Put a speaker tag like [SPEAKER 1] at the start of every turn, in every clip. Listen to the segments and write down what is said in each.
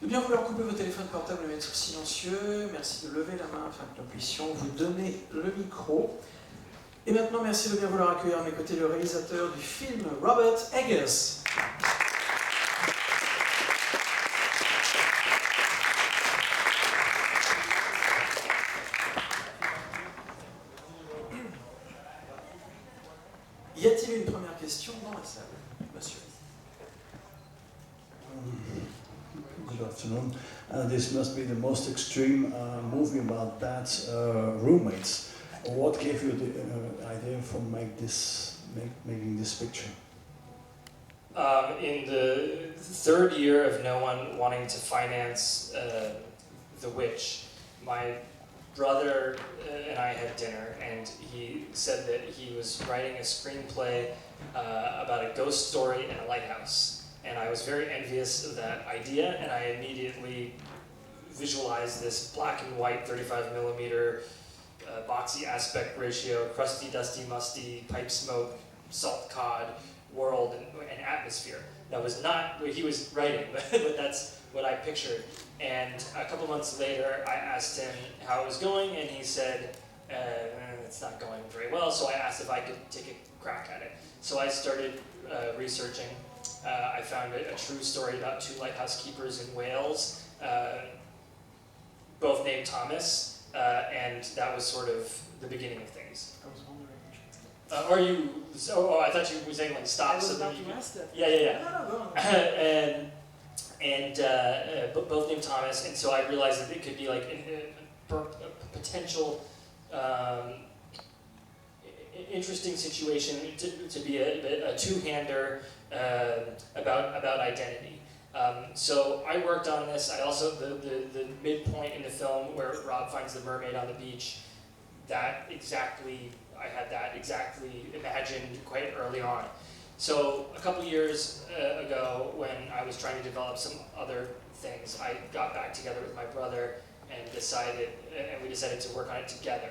[SPEAKER 1] De bien vouloir couper vos téléphones portables et mettre sur silencieux. Merci de lever la main afin que nous puissions vous donner le micro. Et maintenant, merci de bien vouloir accueillir à mes côtés le réalisateur du film, Robert Eggers. Y a-t-il une première question dans la salle, monsieur?
[SPEAKER 2] Good afternoon. This must be the most extreme movie about bad roommates. What gave you the idea for making this picture?
[SPEAKER 3] In the third year of no one wanting to finance The Witch, my brother and I had dinner, and he said that he was writing a screenplay about a ghost story in a lighthouse. And I was very envious of that idea, and I immediately visualized this black and white 35mm boxy aspect ratio, crusty, dusty, musty, pipe smoke, salt cod world and atmosphere. That was not what he was writing, but that's what I pictured. And a couple months later, I asked him how it was going, and he said, it's not going very well, so I asked if I could take a crack at it. So I started researching. I found a true story about two lighthouse keepers in Wales, both named Thomas, and that was sort of the beginning of things.
[SPEAKER 1] I was wondering.
[SPEAKER 3] Are you? Oh, I thought you were saying like stop.
[SPEAKER 1] I was
[SPEAKER 3] so
[SPEAKER 1] about
[SPEAKER 3] that
[SPEAKER 1] to ask that.
[SPEAKER 3] Yeah.
[SPEAKER 1] No, go on.
[SPEAKER 3] and both named Thomas, and so I realized that it could be like a potential interesting situation to be a two-hander about identity. So I worked on this. I also the midpoint in the film where Rob finds the mermaid on the beach. I had that exactly imagined quite early on. So a couple years ago, when I was trying to develop some other things, I got back together with my brother and we decided to work on it together,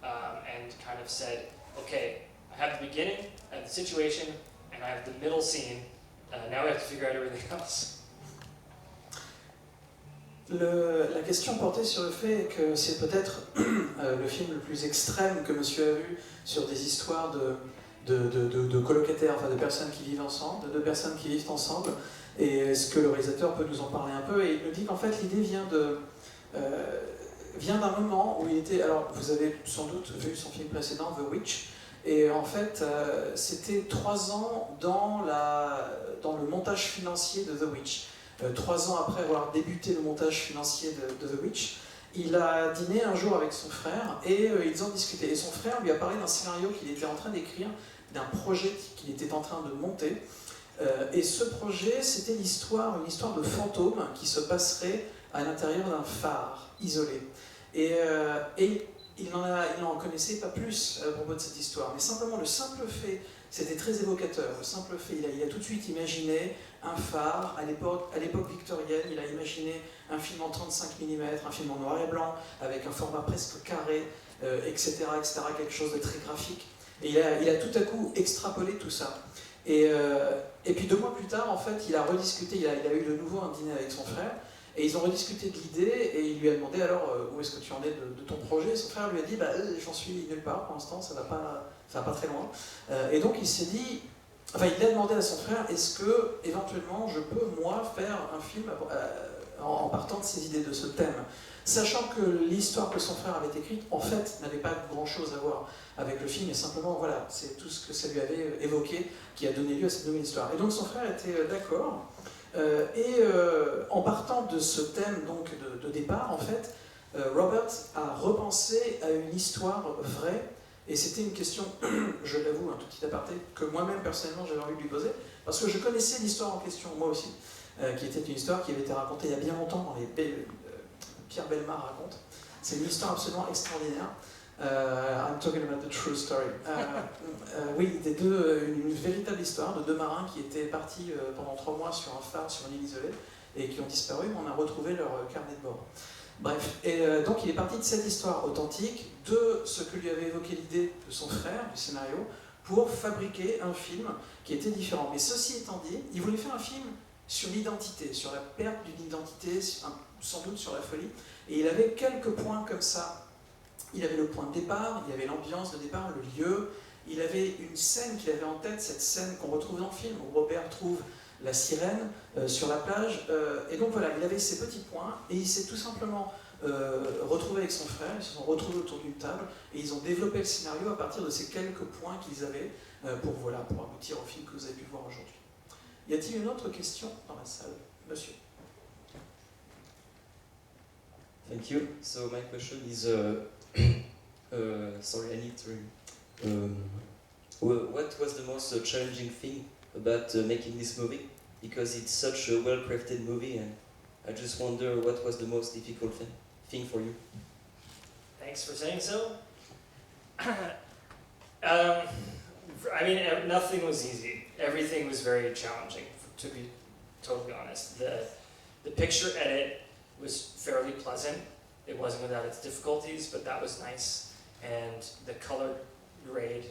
[SPEAKER 3] and kind of said, okay, I have the beginning, I have the situation, and I have the middle scene. Now we have to figure out everything else.
[SPEAKER 1] La question portait sur le fait que c'est peut-être le film le plus extrême que monsieur a vu sur des histoires de colocataires, enfin de personnes qui vivent ensemble, de deux personnes qui vivent ensemble. Et est-ce que le réalisateur peut nous en parler un peu? Et il nous dit qu'en fait l'idée vient d'un moment où il était... Alors vous avez sans doute vu son film précédent, The Witch, et en fait c'était 3 ans dans le montage financier de The Witch. 3 ans après avoir débuté le montage financier de The Witch, il a dîné un jour avec son frère et ils ont discuté. Et son frère lui a parlé d'un scénario qu'il était en train d'écrire, d'un projet qu'il était en train de monter. Et ce projet, c'était une histoire de fantôme qui se passerait à l'intérieur d'un phare isolé. Et il n'en connaissait pas plus à propos de cette histoire, mais simplement le simple fait, c'était très évocateur, le simple fait, il a tout de suite imaginé un phare, à l'époque victorienne, il a imaginé un film en 35 mm, un film en noir et blanc, avec un format presque carré, etc., quelque chose de très graphique. Et il a tout à coup extrapolé tout ça. Et puis 2 mois plus tard, en fait, il a rediscuté, il a eu de nouveau un dîner avec son frère, et ils ont rediscuté de l'idée, et il lui a demandé alors où est-ce que tu en es de ton projet. Son frère lui a dit j'en suis nulle part pour l'instant, ça va pas très loin. Et donc il s'est dit, il a demandé à son frère, est-ce que éventuellement je peux moi faire un film en partant de ces idées, de ce thème, sachant que l'histoire que son frère avait écrite en fait n'avait pas grand chose à voir avec le film, et simplement voilà, c'est tout ce que ça lui avait évoqué qui a donné lieu à cette nouvelle histoire. Et donc son frère était d'accord. En partant de ce thème donc, de départ, en fait, Robert a repensé à une histoire vraie, et c'était une question, je l'avoue, un tout petit aparté, que moi-même personnellement j'avais envie de lui poser, parce que je connaissais l'histoire en question, moi aussi, qui était une histoire qui avait été racontée il y a bien longtemps dans les Pierre Bellemare raconte. C'est une histoire absolument extraordinaire. I'm talking about the true story. Oui, une véritable histoire de 2 marins qui étaient partis pendant 3 mois sur un phare, sur une île isolée, et qui ont disparu, mais on a retrouvé leur carnet de bord. Bref, et donc il est parti de cette histoire authentique, de ce que lui avait évoqué l'idée de son frère, du scénario, pour fabriquer un film qui était différent. Mais ceci étant dit, il voulait faire un film sur l'identité, sur la perte d'une identité, sans doute sur la folie. Et il avait quelques points comme ça. Il avait le point de départ, il avait l'ambiance de départ, le lieu. Il avait une scène qu'il avait en tête, cette scène qu'on retrouve dans le film, où Robert trouve la sirène sur la plage. Et donc voilà, il avait ces petits points, et il s'est tout simplement retrouvé avec son frère, ils se sont retrouvés autour d'une table, et ils ont développé le scénario à partir de ces quelques points qu'ils avaient pour aboutir au film que vous avez pu voir aujourd'hui. Y a-t-il une autre question dans la salle? Monsieur.
[SPEAKER 4] Thank you. So my question is, sorry, I need to. What was the most challenging thing about making this movie? Because it's such a well-crafted movie, and I just wonder what was the most difficult thing for you.
[SPEAKER 3] Thanks for saying so. I mean, nothing was easy. Everything was very challenging, to be totally honest. The picture edit was fairly pleasant. It wasn't without its difficulties, but that was nice. And the color grade,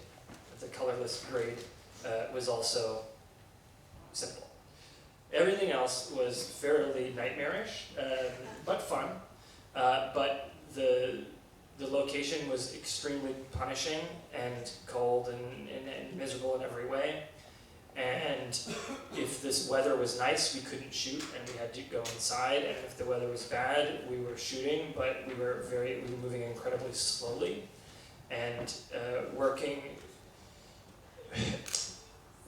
[SPEAKER 3] the colorless grade, was also simple. Everything else was fairly nightmarish, but fun. But the location was extremely punishing and cold and miserable in every way. And if this weather was nice, we couldn't shoot and we had to go inside. And if the weather was bad, we were shooting, but we were moving incredibly slowly and working.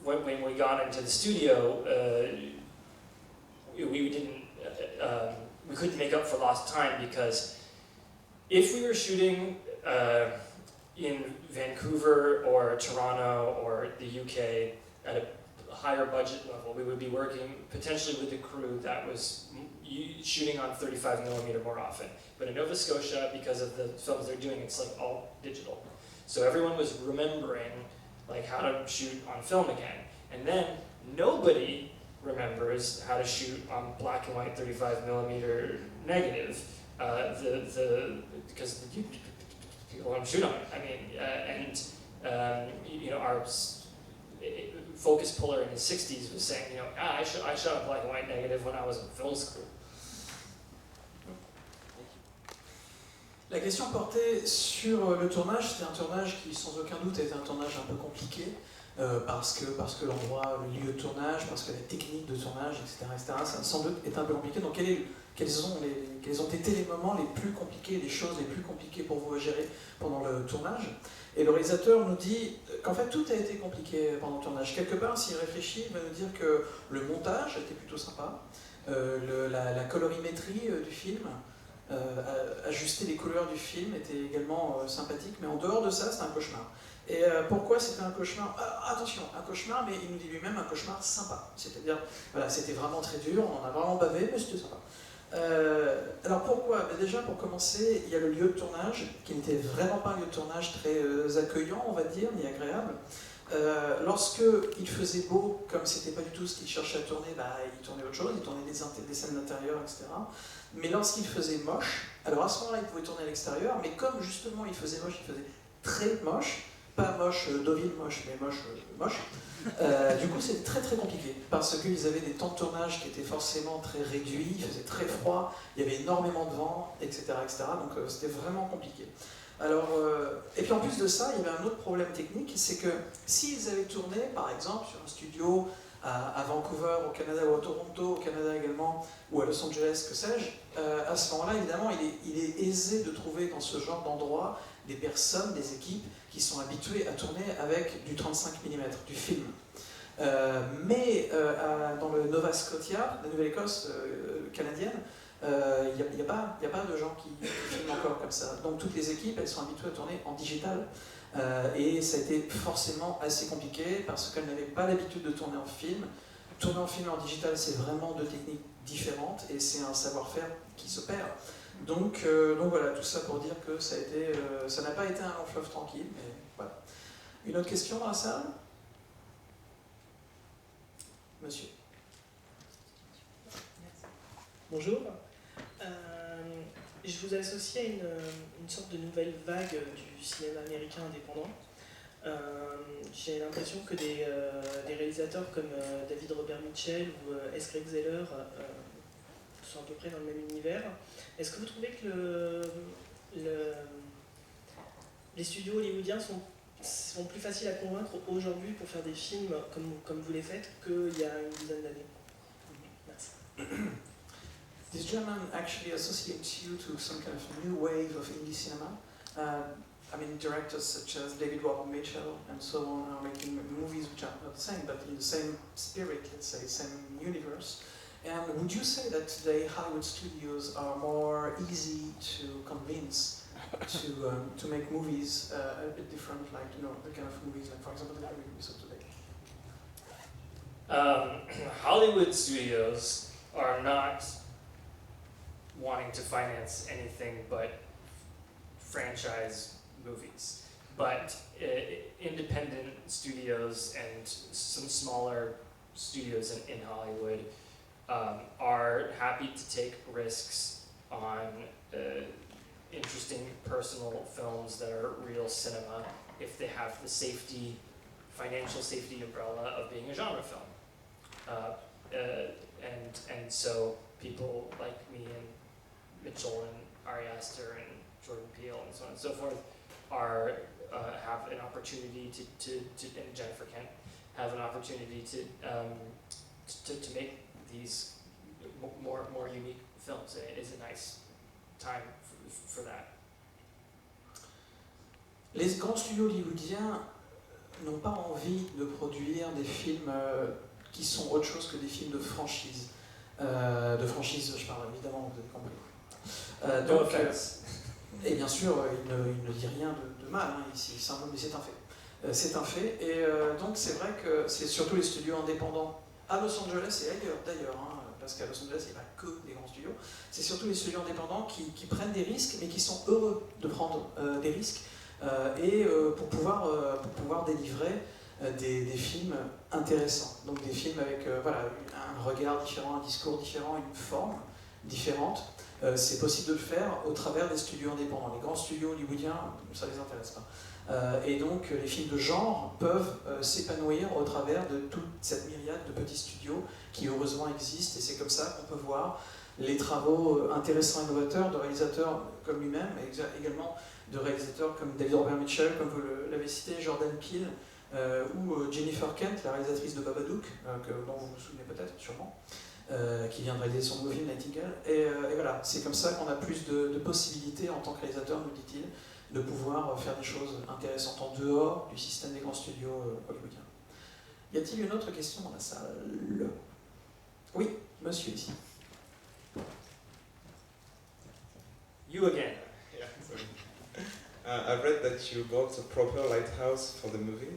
[SPEAKER 3] When we got into the studio, we couldn't make up for lost time, because if we were shooting in Vancouver or Toronto or the UK at a higher budget level, we would be working potentially with a crew that was shooting on 35mm more often. But in Nova Scotia, because of the films they're doing, it's like all digital. So everyone was remembering like how to shoot on film again. And then nobody remembers how to shoot on black and white 35mm negative. Because the people want to shoot on it. I mean, our focus puller in his 60s was saying, I shot a black and white negative when I was in film school.
[SPEAKER 1] La question portait sur le tournage. C'était un tournage qui, sans aucun doute, était un tournage un peu compliqué, parce que l'endroit, le lieu de tournage, parce que la technique de tournage, etc., ça sans doute est un peu compliqué. Donc quels ont été les moments les plus compliqués, les choses les plus compliquées pour vous à gérer pendant le tournage? Et le réalisateur nous dit qu'en fait tout a été compliqué pendant le tournage. Quelque part, s'il réfléchit, il va nous dire que le montage était plutôt sympa, la colorimétrie du film, ajuster les couleurs du film était également sympathique, mais en dehors de ça, c'était un cauchemar. Et pourquoi c'était un cauchemar? Attention, un cauchemar, mais il nous dit lui-même un cauchemar sympa. C'est-à-dire, voilà, c'était vraiment très dur, on en a vraiment bavé, mais c'était sympa. Alors pourquoi? Déjà, pour commencer, il y a le lieu de tournage, qui n'était vraiment pas un lieu de tournage très accueillant, on va dire, ni agréable. Lorsque il faisait beau, comme c'était pas du tout ce qu'il cherchait à tourner, il tournait autre chose, il tournait des scènes d'intérieur, etc. Mais lorsqu'il faisait moche, alors à ce moment-là, il pouvait tourner à l'extérieur, mais comme justement il faisait moche, il faisait très moche, pas moche, Deauville moche, mais moche. Du coup, c'était très très compliqué, parce qu'ils avaient des temps de tournage qui étaient forcément très réduits, il faisait très froid, il y avait énormément de vent, etc. Donc c'était vraiment compliqué. Alors, et puis en plus de ça, il y avait un autre problème technique, c'est que s'ils avaient tourné, par exemple, sur un studio à Vancouver, au Canada, ou à Toronto, au Canada également, ou à Los Angeles, que sais-je, à ce moment-là, évidemment, il est aisé de trouver dans ce genre d'endroit des personnes, des équipes qui sont habituées à tourner avec du 35mm, du film. Mais dans le Nova Scotia, la Nouvelle-Écosse canadienne, il n'y a pas de gens qui filment encore comme ça. Donc toutes les équipes, elles sont habituées à tourner en digital. Et ça a été forcément assez compliqué parce qu'elles n'avaient pas l'habitude de tourner en film. Tourner en film et en digital, c'est vraiment deux techniques différentes et c'est un savoir-faire qui se perd. Donc voilà, tout ça pour dire que ça n'a pas été un long fleuve tranquille, mais voilà. Une autre question dans la salle? Monsieur.
[SPEAKER 5] Bonjour. Je vous associe à une sorte de nouvelle vague du cinéma américain indépendant. J'ai l'impression que des réalisateurs comme David Robert Mitchell ou S. Craig Zeller sont à peu près dans le même univers. Est-ce que vous trouvez que les studios hollywoodiens sont plus faciles à convaincre aujourd'hui pour faire des films comme vous les faites qu'il y a une dizaine d'années? Merci.
[SPEAKER 1] This German actually associates you to some kind of new wave of indie cinema. I mean, directors such as David Robert Mitchell and so on are making movies which are not the same, but in the same spirit, let's say, same universe. And would you say that today Hollywood studios are more easy to convince to make movies a bit different, like, you know, the kind of movies, like, for example, the movie we saw today?
[SPEAKER 3] Hollywood studios are not wanting to finance anything but franchise movies. But independent studios and some smaller studios in Hollywood are happy to take risks on interesting personal films that are real cinema if they have the safety, financial safety umbrella of being a genre film. And so people like me and Mitchell and Ari Aster and Jordan Peele and so on and so forth have an opportunity to and Jennifer Kent have an opportunity to make these more unique films. And it is a nice time for that.
[SPEAKER 1] Les grands studios hollywoodiens n'ont pas envie de produire des films qui sont autre chose que des films de franchise. De franchise, je parle évidemment, vous avez compris. Et bien sûr, il ne dit rien de mal hein, ici, mais c'est un fait. C'est un fait, et donc c'est vrai que c'est surtout les studios indépendants à Los Angeles et ailleurs d'ailleurs, hein, parce qu'à Los Angeles il n'y a pas que des grands studios, c'est surtout les studios indépendants qui prennent des risques, mais qui sont heureux de prendre des risques, pour pouvoir délivrer des films intéressants, donc des films avec voilà, un regard différent, un discours différent, une forme différente. C'est possible de le faire au travers des studios indépendants. Les grands studios hollywoodiens, ça ne les intéresse pas. Et donc les films de genre peuvent s'épanouir au travers de toute cette myriade de petits studios qui heureusement existent, et c'est comme ça qu'on peut voir les travaux intéressants et novateurs de réalisateurs comme lui-même, et également de réalisateurs comme David Robert Mitchell, comme vous l'avez cité, Jordan Peele, ou Jennifer Kent, la réalisatrice de Babadook, dont vous vous souvenez peut-être, sûrement, qui vient de réaliser son nouveau film Nightingale. Et voilà, c'est comme ça qu'on a plus de possibilités en tant que réalisateur, nous dit-il, de pouvoir faire des choses intéressantes en dehors du système des grands studios hollywoodiens. Y a-t-il une autre question dans la salle? Oui, monsieur ici.
[SPEAKER 3] You again.
[SPEAKER 6] Yeah, sorry. I read that you built a proper lighthouse for the movie.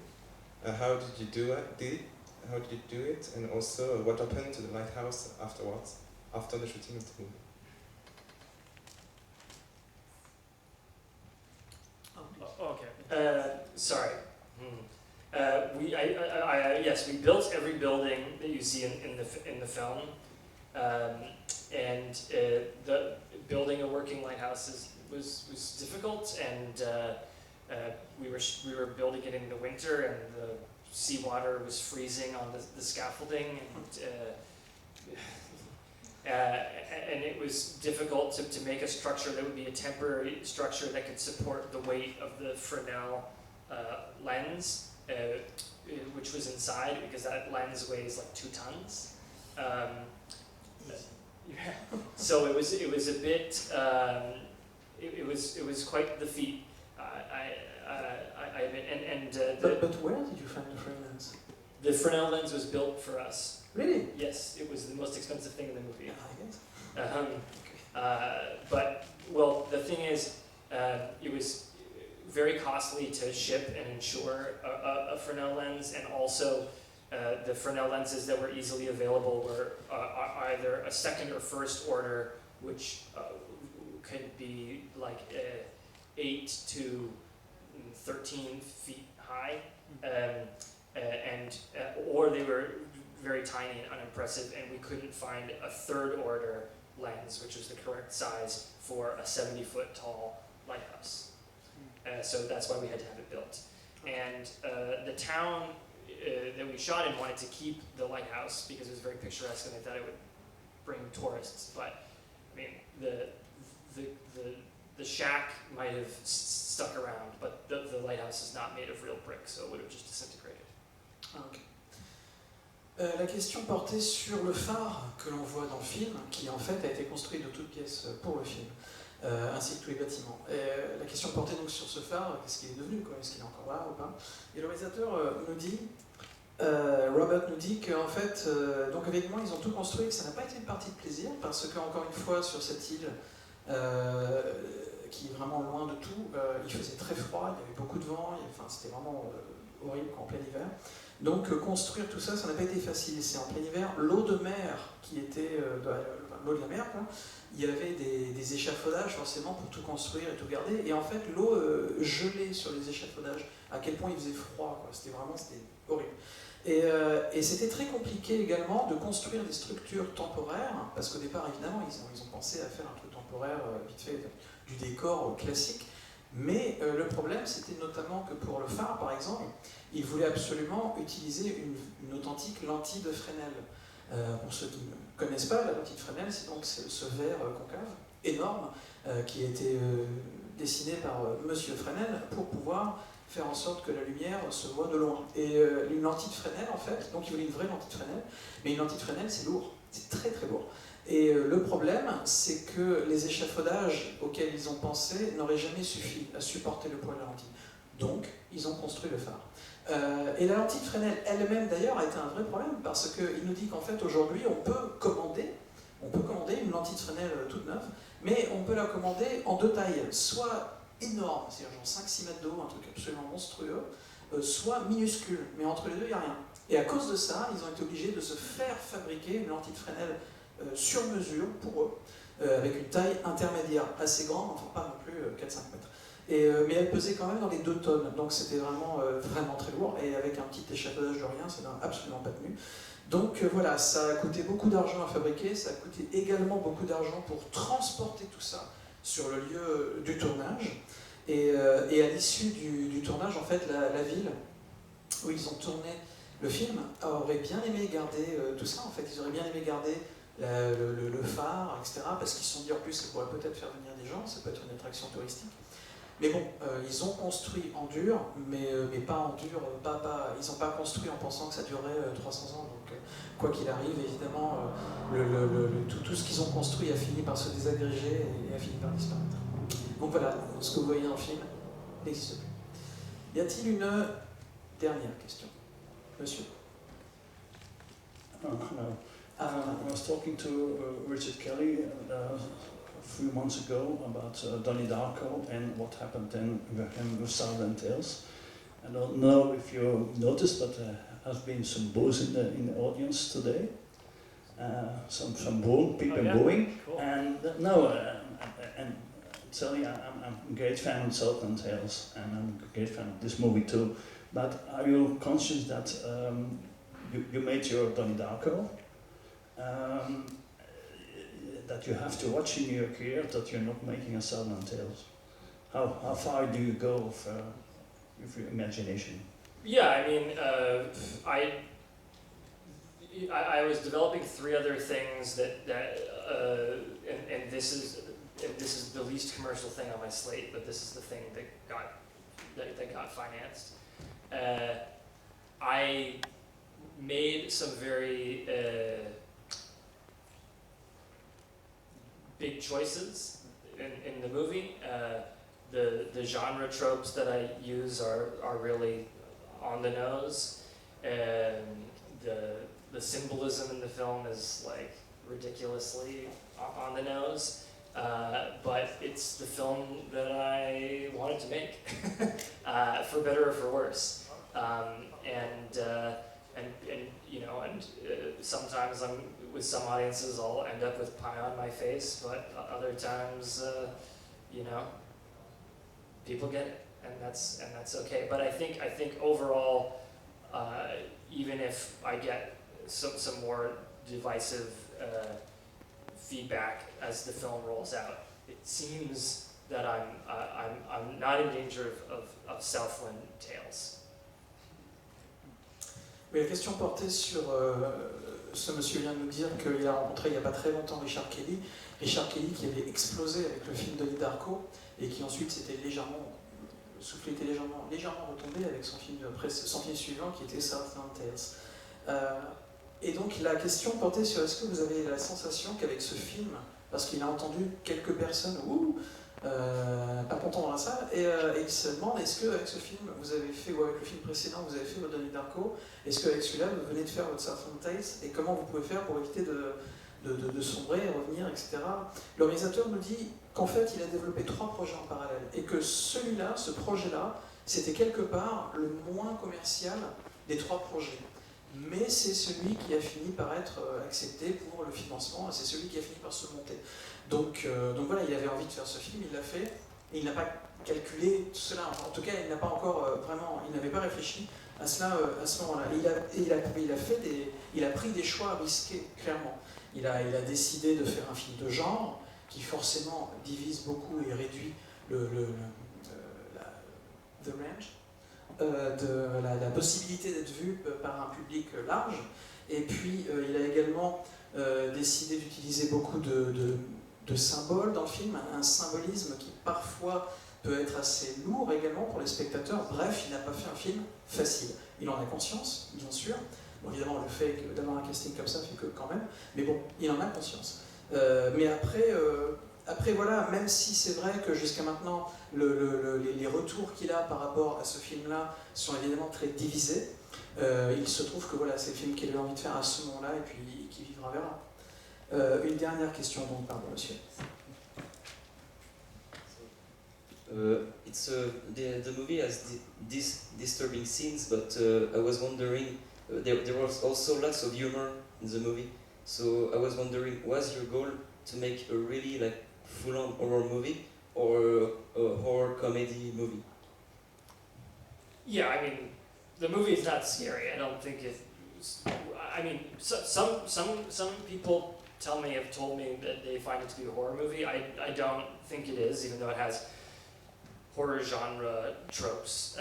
[SPEAKER 6] How did you do it? How did you do it? And also, what happened to the lighthouse afterwards, after the shooting of the movie?
[SPEAKER 3] Okay. Sorry. Yes, we built every building that you see in the film, and the building a working lighthouse was difficult, and we were building it in the winter, and the seawater was freezing on the scaffolding, and it was difficult to make a structure that would be a temporary structure that could support the weight of the Fresnel lens, which was inside, because that lens weighs like 2 tons. So it was a bit. It was quite the feat.
[SPEAKER 1] But where did you find the Fresnel lens?
[SPEAKER 3] The Fresnel lens was built for us.
[SPEAKER 1] Really?
[SPEAKER 3] Yes, it was the most expensive thing in the movie.
[SPEAKER 1] Yeah, I guess.
[SPEAKER 3] But well, the thing is, it was very costly to ship and insure a Fresnel lens, and also the Fresnel lenses that were easily available were either a second or first order, which could be like 8 to 13 feet high, or they were very tiny and unimpressive, and we couldn't find a third order lens, which was the correct size for a 70-foot tall lighthouse. So that's why we had to have it built. And the town that we shot in wanted to keep the lighthouse because it was very picturesque and they thought it would bring tourists. But I mean, the shack might have stuck around, but the lighthouse is not made of real brick, so it would have just disintegrated.
[SPEAKER 1] Ok. La question portait sur le phare que l'on voit dans le film, qui en fait a été construit de toutes pièces pour le film, ainsi que tous les bâtiments. Et la question portait donc sur ce phare, qu'est-ce qu'il est devenu, quoi, est-ce qu'il est encore là ou pas. Et le réalisateur nous dit, Robert nous dit qu'en fait, donc avec moi ils ont tout construit, que ça n'a pas été une partie de plaisir, parce qu'encore une fois sur cette île, qui est vraiment loin de tout, il faisait très froid, il y avait beaucoup de vent, enfin, c'était vraiment horrible en plein hiver. Donc construire tout ça, ça n'a pas été facile. C'est en plein hiver, l'eau de mer qui était, l'eau de la mer, quoi, il y avait des échafaudages forcément pour tout construire et tout garder. Et en fait, l'eau gelait sur les échafaudages, à quel point il faisait froid, quoi. C'était horrible. Et c'était très compliqué également de construire des structures temporaires, parce qu'au départ, évidemment, ils ont pensé à faire un truc temporaire, vite fait, du décor classique. Mais le problème, c'était notamment que pour le phare, par exemple, ils voulaient absolument utiliser une authentique lentille de Fresnel. Pour ceux qui ne connaissent pas, la lentille de Fresnel, c'est donc ce verre concave énorme qui a été dessiné par Monsieur Fresnel pour pouvoir faire en sorte que la lumière se voit de loin. Et une lentille de Fresnel, en fait, donc ils voulaient une vraie lentille de Fresnel, mais une lentille de Fresnel, c'est lourd, c'est très très lourd. Et le problème, c'est que les échafaudages auxquels ils ont pensé n'auraient jamais suffi à supporter le poids de la lentille. Donc, ils ont construit le phare. Et la lentille de Fresnel elle-même, d'ailleurs, a été un vrai problème, parce qu'il nous dit qu'en fait, aujourd'hui, on peut commander une lentille de Fresnel toute neuve, mais on peut la commander en deux tailles, soit énorme, c'est-à-dire genre 5-6 mètres d'eau, un truc absolument monstrueux, soit minuscule, mais entre les deux, il n'y a rien. Et à cause de ça, ils ont été obligés de se faire fabriquer une lentille de Fresnel sur mesure pour eux, avec une taille intermédiaire, assez grande, enfin pas non plus 4-5 mètres. Mais elle pesait quand même dans les 2 tonnes, donc c'était vraiment très lourd, et avec un petit échafaudage de rien, ça n'a absolument pas tenu. Donc voilà, ça a coûté beaucoup d'argent à fabriquer, ça a coûté également beaucoup d'argent pour transporter tout ça sur le lieu du tournage. Et à l'issue du tournage, en fait, la ville où ils ont tourné le film aurait bien aimé garder tout ça, en fait, ils auraient bien aimé garder le phare, etc., parce qu'ils se sont dit en plus ça pourrait peut-être faire venir des gens, ça peut être une attraction touristique. Mais bon, ils ont construit en dur, mais pas en dur, ils n'ont pas construit en pensant que ça durerait 300 ans. Donc, quoi qu'il arrive, évidemment, tout ce qu'ils ont construit a fini par se désagréger et a fini par disparaître. Donc voilà, ce que vous voyez dans le film n'existe plus. Y a-t-il une dernière question? Monsieur.
[SPEAKER 2] Hello. I was talking to Richard Kelly a few months ago about Donnie Darko and what happened then with him with Southern Tales. I don't know if you noticed, but there has been some boos in the audience today. Some people booing.
[SPEAKER 3] Cool.
[SPEAKER 2] And and Sally, I'm a great fan of Southern Tales, and I'm a great fan of this movie too. But are you conscious that you made your Donnie Darko? That you have to watch in your career that you're not making a Southern Tales. How far do you go with your imagination?
[SPEAKER 3] Yeah, I mean, I was developing 3 other things and this is the least commercial thing on my slate, but this is the thing that got financed. I made some very big choices in the movie. The genre tropes that I use are really on the nose, and the symbolism in the film is like ridiculously on the nose. But it's the film that I wanted to make, for better or for worse. Sometimes with some audiences I'll end up with pie on my face, but other times, people get it, and that's okay. But I think overall, even if I get some more divisive feedback as the film rolls out, it seems that I'm not in danger of Southland Tales.
[SPEAKER 1] Oui, la question portait sur ce monsieur vient de nous dire qu'il a rencontré il n'y a pas très longtemps Richard Kelly. Richard Kelly qui avait explosé avec le film Donnie Darko et qui ensuite s'était légèrement, le souffle était légèrement retombé avec son film suivant qui était Southland Tales. Et donc la question portait sur est-ce que vous avez la sensation qu'avec ce film, parce qu'il a entendu quelques personnes pas contents dans la salle, et il se demande est-ce qu'avec ce film vous avez fait, ou avec le film précédent vous avez fait votre Donnie Darko, est-ce qu'avec celui-là vous venez de faire votre Southland Tales, et comment vous pouvez faire pour éviter de sombrer, revenir, etc. Le réalisateur nous dit qu'en fait il a développé 3 projets en parallèle, et que celui-là, ce projet-là, c'était quelque part le moins commercial des 3 projets. Mais c'est celui qui a fini par être accepté pour le financement, et c'est celui qui a fini par se monter. Donc voilà, il avait envie de faire ce film, il l'a fait, et il n'a pas calculé cela. En tout cas, il n'a pas encore il n'avait pas réfléchi à cela à ce moment-là. Il a pris des choix risqués, clairement. Il a décidé de faire un film de genre, qui forcément divise beaucoup et réduit the range. La possibilité d'être vu par un public large. Et puis, il a également décidé d'utiliser beaucoup de symboles dans le film, un symbolisme qui parfois peut être assez lourd également pour les spectateurs. Bref, il n'a pas fait un film facile. Il en a conscience, bien sûr. Bon, évidemment, le fait d'avoir un casting comme ça fait que quand même, mais bon, il en a conscience. Mais après, voilà, même si c'est vrai que jusqu'à maintenant, les retours qu'il a par rapport à ce film-là sont évidemment très divisés, il se trouve que voilà, c'est le film qu'il a envie de faire à ce moment-là et puis qui vivra verra. Une dernière question, donc, pardon, monsieur.
[SPEAKER 4] The movie has these disturbing scenes, but I was wondering, there was also lots of humor in the movie. So I was wondering, was your goal to make a really like full-on horror movie or a horror comedy movie?
[SPEAKER 3] Yeah, I mean, the movie is not scary. I don't think it. I mean, some people have told me that they find it to be a horror movie. I don't think it is, even though it has horror genre tropes.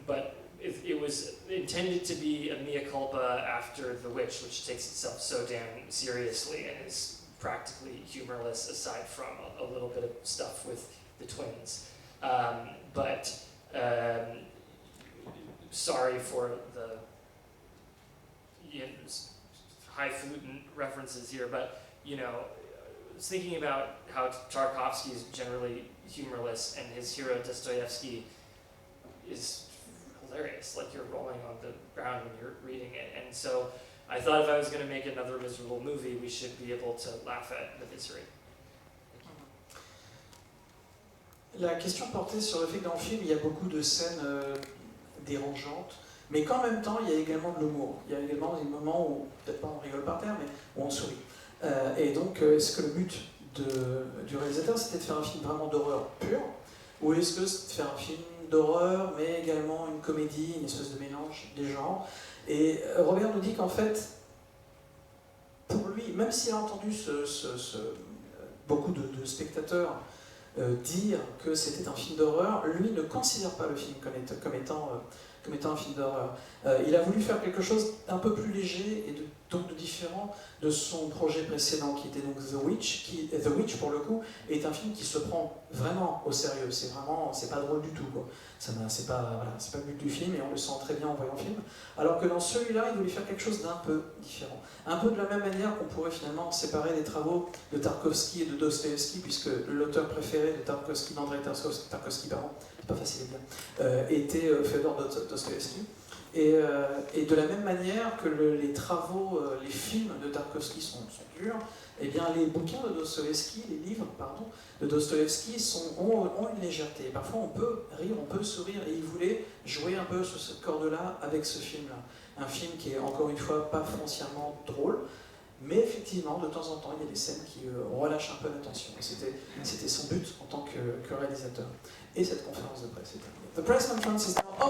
[SPEAKER 3] But it was intended to be a mea culpa after The Witch, which takes itself so damn seriously and is practically humorless aside from a little bit of stuff with the twins. Sorry for the highfalutin references here, but I was thinking about how Tarkovsky is generally humorless and his hero Dostoevsky is hilarious, like you're rolling on the ground when you're reading it. And so I thought if I was going to make another miserable movie, we should be able to laugh at the misery.
[SPEAKER 1] La question portait sur le fait que dans le film, il y a beaucoup de scènes dérangeantes, mais qu'en même temps, il y a également de l'humour. Il y a également des moments où, peut-être pas on rigole par terre, mais où on sourit. Et donc, est-ce que le but du réalisateur, c'était de faire un film vraiment d'horreur pure, ou est-ce que c'était de faire un film d'horreur, mais également une comédie, une espèce de mélange des genres? Et Robert nous dit qu'en fait, pour lui, même s'il a entendu beaucoup de spectateurs dire que c'était un film d'horreur, lui ne considère pas le film comme étant un film d'horreur. Il a voulu faire quelque chose d'un peu plus léger et donc de différent de son projet précédent qui était donc The Witch, The Witch pour le coup est un film qui se prend vraiment au sérieux, c'est pas drôle du tout, quoi. C'est pas le but du film et on le sent très bien en voyant le film, alors que dans celui-là il voulait faire quelque chose d'un peu différent, un peu de la même manière qu'on pourrait finalement séparer les travaux de Tarkovsky et de Dostoevsky, puisque l'auteur préféré de Tarkovsky, d'Andrei Tarkovsky, pardon, c'est pas facile à dire, était Fyodor Dostoevsky. Et de la même manière que les travaux, les films de Tarkovsky sont durs, eh bien les bouquins de Dostoevsky, les livres, pardon, de Dostoevsky ont une légèreté. Parfois on peut rire, on peut sourire, et il voulait jouer un peu sur cette corde-là avec ce film-là. Un film qui est encore une fois pas foncièrement drôle, mais effectivement de temps en temps il y a des scènes qui relâchent un peu l'attention. C'était son but en tant que réalisateur. Et cette conférence de presse est terminée. The press conference is now